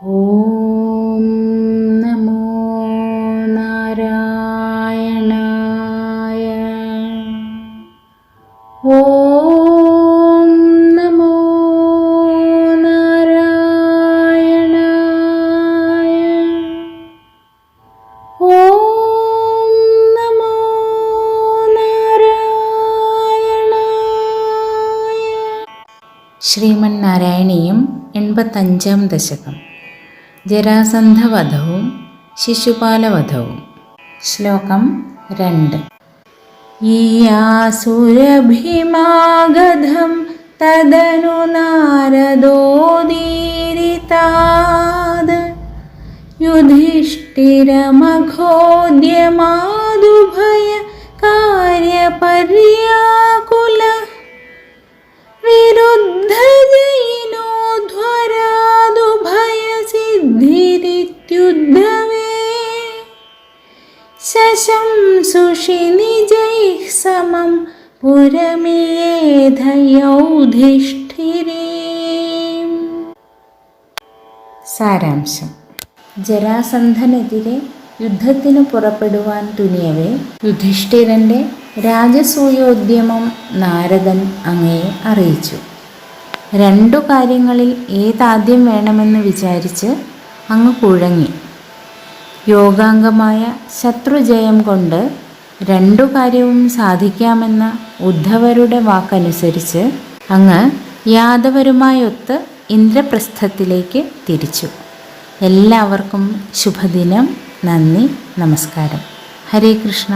ഓം നമോ നാരായണായ. ഓം നമോ നാരായണായ. ഓം നമോ നാരായണായ. ശ്രീമന്നാരായണീയം 85-ാം ദശകം. ജരാസന്ധവധവും ശിശുപാലവധവും. ശ്ലോകം 2. യാസുരഭിമാഗധം തദനു നാരദോദീരിതാദ് യുധിഷ്ഠിരമഘോദ്യമാദുഭയ കാര്യപര്യാകുല വിരുദ്ധജയിനോധ്വരാദുഭയസിദ്ധിരിത്യുദ്ധവേ ശശംസുഷി നിജൈഃ സമം പുരമിയേധയൗധിഷ്ഠിരീം. സാരാംശം. ജരാസന്ധനെതിരെ യുദ്ധത്തിനു പുറപ്പെടുവാൻ തുനിയവേ യുധിഷ്ഠിരൻ്റെ രാജസൂയോദ്യമം നാരദൻ അങ്ങയെ അറിയിച്ചു. 2 കാര്യങ്ങളിൽ ഏതാദ്യം വേണമെന്ന് വിചാരിച്ച് അങ്ങ് കുഴങ്ങി. യോഗാംഗമായ ശത്രുജയം കൊണ്ട് 2 കാര്യവും സാധിക്കാമെന്ന ഉദ്ധവരുടെ വാക്കനുസരിച്ച് അങ്ങ് യാദവരുമായൊത്ത് ഇന്ദ്രപ്രസ്ഥത്തിലേക്ക് തിരിച്ചു. എല്ലാവർക്കും ശുഭദിനം. നന്ദി, നമസ്കാരം. ഹരേ കൃഷ്ണ.